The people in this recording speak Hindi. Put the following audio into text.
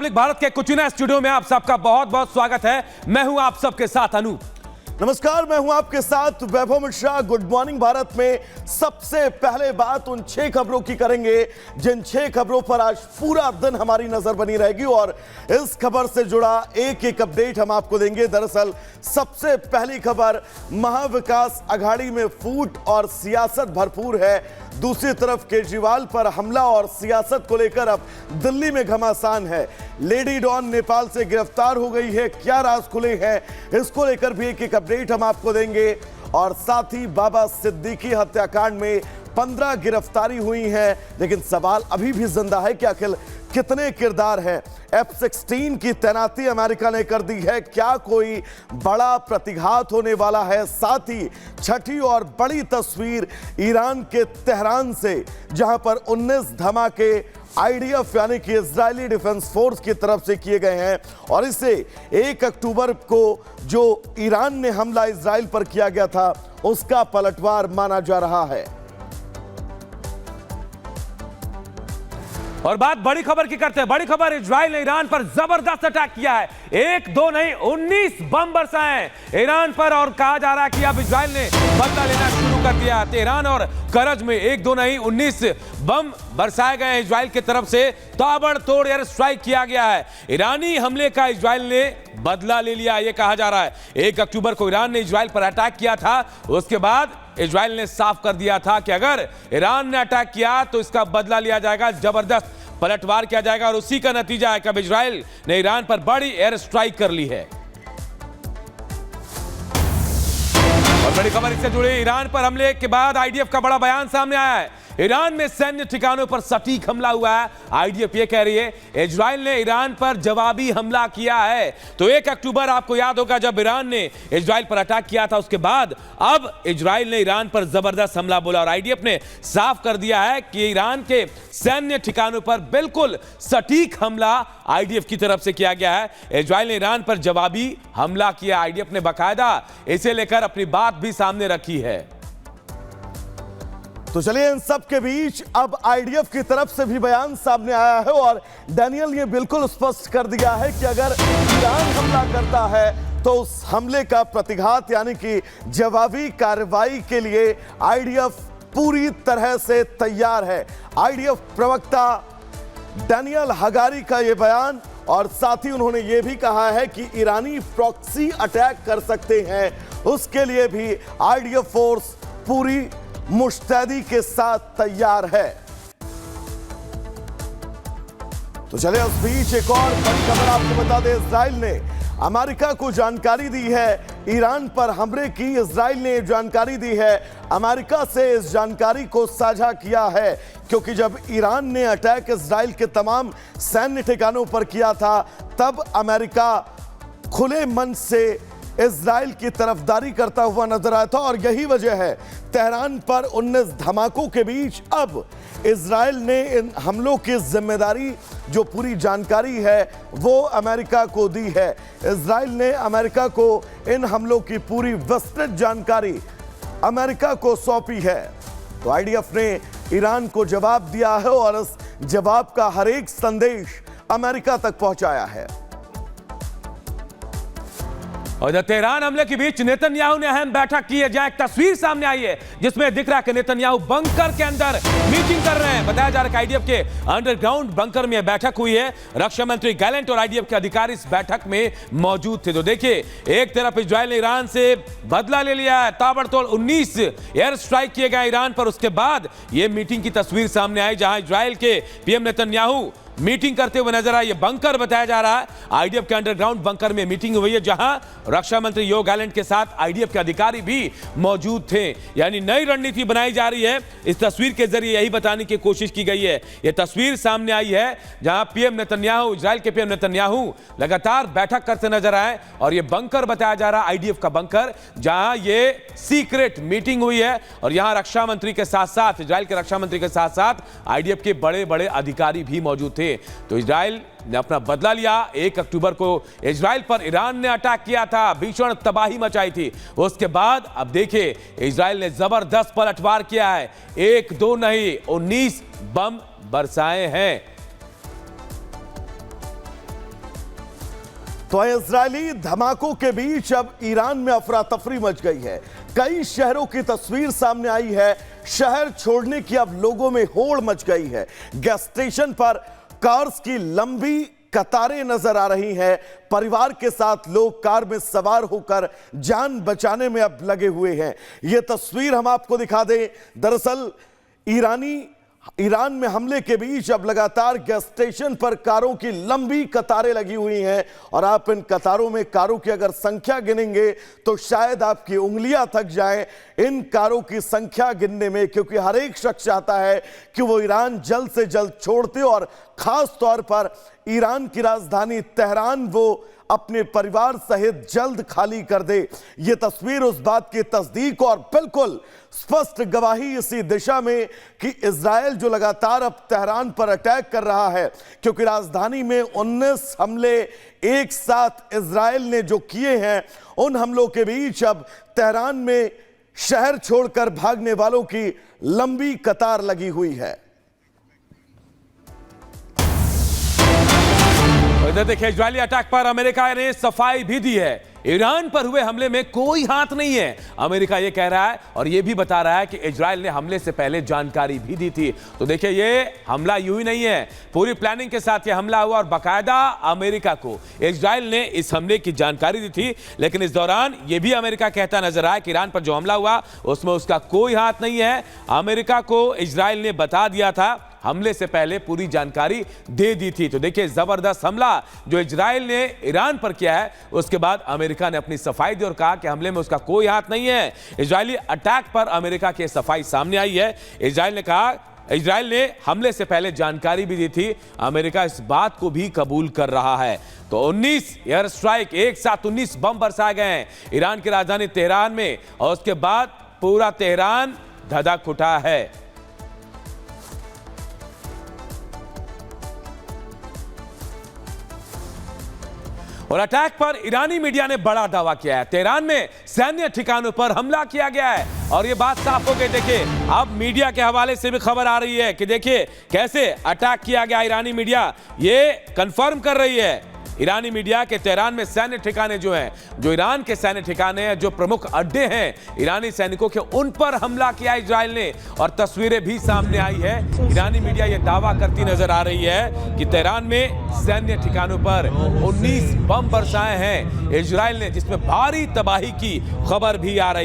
रिपब्लिक भारत के कुचिना स्टूडियो में आप सबका बहुत बहुत स्वागत है। मैं हूं आप सबके साथ अनूप। नमस्कार, मैं हूं आपके साथ वैभव मिश्रा। गुड मॉर्निंग भारत में सबसे पहले बात उन 6 खबरों की करेंगे जिन 6 खबरों पर आज पूरा दिन हमारी नजर बनी रहेगी और इस खबर से जुड़ा एक एक अपडेट हम आपको देंगे। दरअसल सबसे पहली खबर, महाविकास अघाड़ी में फूट और सियासत भरपूर है। दूसरी तरफ केजरीवाल पर हमला और सियासत को लेकर अब दिल्ली में घमासान है। लेडी डॉन नेपाल से गिरफ्तार हो गई है, क्या राज खुले हैं, इसको लेकर भी एक एक अपडेट हम आपको देंगे। और साथ ही बाबा सिद्दीकी हत्याकांड में 15 गिरफ्तारी हुई हैं, लेकिन सवाल अभी भी जिंदा है कि आखिर कितने किरदार हैं। F-16 की तैनाती अमेरिका ने कर दी है, क्या कोई बड़ा प्रतिघात होने वाला है। साथ ही छठी और बड़ी तस्वीर ईरान के तेहरान से, जहां पर 19 धमाके IDF यानी कि इजरायली डिफेंस फोर्स की तरफ से किए गए हैं और इसे 1 अक्टूबर को जो ईरान ने हमला इजराइल पर किया गया था उसका पलटवार माना जा रहा है। और बात बड़ी खबर की करते हैं। बड़ी खबर, इजराइल ने ईरान पर जबरदस्त अटैक किया है। 1, 2 नहीं 19 बम बरसाए हैं ईरान पर और कहा जा रहा है कि अब इजराइल ने बदला लेना शुरू कर दिया है। तेहरान और करज में 1, 2 नहीं 19 बम बरसाए गए हैं इजराइल की तरफ से। ताबड़तोड़ एयर स्ट्राइक किया गया है। ईरानी हमले का इजराइल ने बदला ले लिया, यह कहा जा रहा है। 1 अक्टूबर को ईरान ने इजराइल पर अटैक किया था, उसके बाद इजराइल ने साफ कर दिया था कि अगर ईरान ने अटैक किया तो इसका बदला लिया जाएगा, जबरदस्त पलटवार किया जाएगा। और उसी का नतीजा है कि अब इजराइल ने ईरान पर बड़ी एयर स्ट्राइक कर ली है। और बड़ी खबर इससे जुड़ी, ईरान पर हमले के बाद IDF का बड़ा बयान सामने आया है। ईरान में सैन्य ठिकानों पर सटीक हमला हुआ है। IDF ये कह रही है इजराइल ने ईरान पर जवाबी हमला किया है। तो 1 अक्टूबर आपको याद होगा जब ईरान ने इजराइल पर अटैक किया था, उसके बाद अब इजराइल ने ईरान पर जबरदस्त हमला बोला और IDF ने साफ कर दिया है कि ईरान के सैन्य ठिकानों पर बिल्कुल सटीक हमला IDF की तरफ से किया गया है। इजराइल ने ईरान पर जवाबी हमला किया। IDF ने बाकायदा इसे लेकर अपनी बात भी सामने रखी है। तो चलिए, इन सब के बीच अब IDF की तरफ से भी बयान सामने आया है और डैनियल ये बिल्कुल स्पष्ट कर दिया है कि अगर ईरान हमला करता है तो उस हमले का प्रतिघात यानी कि जवाबी कार्रवाई के लिए IDF पूरी तरह से तैयार है। IDF प्रवक्ता डैनियल हगारी का ये बयान, और साथ ही उन्होंने ये भी कहा है कि ईरानी प्रॉक्सी अटैक कर सकते हैं, उसके लिए भी IDF फोर्स पूरी मुस्तैदी के साथ तैयार है। तो चले उस बीच एक और बड़ी खबर आपको बता दें। इजराइल ने अमेरिका को जानकारी दी है ईरान पर हमले की। इजराइल ने जानकारी दी है, अमेरिका से इस जानकारी को साझा किया है, क्योंकि जब ईरान ने अटैक इजराइल के तमाम सैन्य ठिकानों पर किया था तब अमेरिका खुले मन से इजराइल की तरफदारी करता हुआ नजर आया था और यही वजह है तेहरान पर 19 धमाकों के बीच अब इजराइल ने इन हमलों की जिम्मेदारी, जो पूरी जानकारी है, वो अमेरिका को दी है। इजराइल ने अमेरिका को इन हमलों की पूरी विस्तृत जानकारी अमेरिका को सौंपी है। तो IDF ने ईरान को जवाब दिया है और इस जवाब का हर एक संदेश अमेरिका तक पहुंचाया है। और तेहरान हमले के बीच नेतन्याहू ने अहम बैठक की है, जहां एक तस्वीर सामने आई है जिसमें दिख रहा है कि नेतन्याहू बंकर के अंदर मीटिंग कर रहे हैं। बताया जा रहा है कि IDF के अंडरग्राउंड बंकर में बैठक हुई है। रक्षा मंत्री गैलेंट और IDF के अधिकारी इस बैठक में मौजूद थे। तो देखिए, एक तरफ इजराइल ने ईरान से बदला ले लिया है, ताबड़तोड़ 19 एयर स्ट्राइक किए गए ईरान पर। उसके बाद यह मीटिंग की तस्वीर सामने आई जहां इजराइल के PM नेतन्याहू मीटिंग करते हुए नजर आए। ये बंकर बताया जा रहा है IDF के अंडरग्राउंड बंकर में मीटिंग हुई है, जहां रक्षा मंत्री योव गैलेंट के साथ IDF के अधिकारी भी मौजूद थे। यानी नई रणनीति बनाई जा रही है। इस तस्वीर के जरिए यही बताने की कोशिश की गई है। यह तस्वीर सामने आई है जहां PM नेतन्याहू, इजराइल के PM नेतन्याहू लगातार बैठक करते नजर आए और यह बंकर बताया जा रहा है IDF का बंकर, जहां ये सीक्रेट मीटिंग हुई है। और यहां रक्षा मंत्री के साथ साथ, इजराइल के रक्षा मंत्री के साथ साथ IDF के बड़े बड़े अधिकारी भी मौजूद थे। तो इजराइल ने अपना बदला लिया। 1 अक्टूबर को इजराइल पर ईरान ने अटैक किया था, भीषण तबाही मचाई थी। उसके बाद अब देखिए, इजराइल ने जबरदस्त पलटवार किया है। 1, 2 नहीं 19 बम बरसाए हैं। तो इजरायली धमाकों के बीच अब ईरान में अफरा तफरी मच गई है। कई शहरों की तस्वीर सामने आई है। शहर छोड़ने की अब लोगों में होड़ मच गई है। गैस स्टेशन पर कार्स की लंबी कतारें नजर आ रही हैं। परिवार के साथ लोग कार में सवार होकर जान बचाने में अब लगे हुए हैं। यह तस्वीर हम आपको दिखा दें। दरअसल ईरान में हमले के बीच अब लगातार गैस स्टेशन पर कारों की लंबी कतारें लगी हुई हैं और आप इन कतारों में कारों की अगर संख्या गिनेंगे तो शायद आपकी उंगलियां थक जाएं इन कारों की संख्या गिनने में, क्योंकि हर एक शख्स चाहता है कि वो ईरान जल्द से जल्द छोड़ दे और खास तौर पर ईरान की राजधानी तेहरान वो अपने परिवार सहित जल्द खाली कर दे। यह तस्वीर उस बात की तस्दीक और बिल्कुल स्पष्ट गवाही इसी दिशा में कि इजराइल जो लगातार अब तेहरान पर अटैक कर रहा है, क्योंकि राजधानी में 19 हमले एक साथ इजराइल ने जो किए हैं, उन हमलों के बीच अब तेहरान में शहर छोड़कर भागने वालों की लंबी कतार लगी हुई है। इधर देखिए, इजरायली अटैक पर अमेरिका ने सफाई भी दी है। ईरान पर हुए हमले में कोई हाथ नहीं है, अमेरिका ये कह रहा है और ये भी बता रहा है कि इजराइल ने हमले से पहले जानकारी भी दी थी। तो देखिए, ये हमला यूं ही नहीं है, पूरी प्लानिंग के साथ ये हमला हुआ और बाकायदा अमेरिका को इजराइल ने इस हमले की जानकारी दी थी। लेकिन इस दौरान ये भी अमेरिका कहता नजर आया कि ईरान पर जो हमला हुआ उसमें उसका कोई हाथ नहीं है। अमेरिका को इजराइल ने बता दिया था, हमले से पहले पूरी जानकारी दे दी थी। तो देखिए, जबरदस्त हमला जो इजराइल ने ईरान पर किया है, उसके बाद अमेरिका ने अपनी सफाई दी और कहा कि हमले में उसका कोई हाथ नहीं है। इजरायली अटैक पर अमेरिका की सफाई सामने आई है। इजराइल ने कहा, इजराइल ने हमले से पहले जानकारी भी दी थी। अमेरिका इस बात को भी कबूल कर रहा है। तो 19 एयर स्ट्राइक, एक साथ 19 बम बरसाए गए हैं ईरान की राजधानी तेहरान में और उसके बाद पूरा तेहरान धधक उठा है। और अटैक पर ईरानी मीडिया ने बड़ा दावा किया है। तेहरान में सैन्य ठिकानों पर हमला किया गया है और यह बात साफ हो गई। देखिए, अब मीडिया के हवाले से भी खबर आ रही है कि देखिए कैसे अटैक किया गया। ईरानी मीडिया ये कंफर्म कर रही है, ईरानी मीडिया के तेहरान में सैन्य ठिकाने जो हैं, जो ईरान के सैन्य ठिकाने हैं, जो प्रमुख अड्डे हैं ईरानी सैनिकों के, उन पर हमला किया इजराइल ने और तस्वीरें भी सामने आई है। ईरानी मीडिया यह दावा करती नजर आ रही है कि तेहरान में सैन्य ठिकानों पर 19 बम बरसाए हैं इजराइल ने, जिसमें भारी तबाही की खबर भी आ रही है।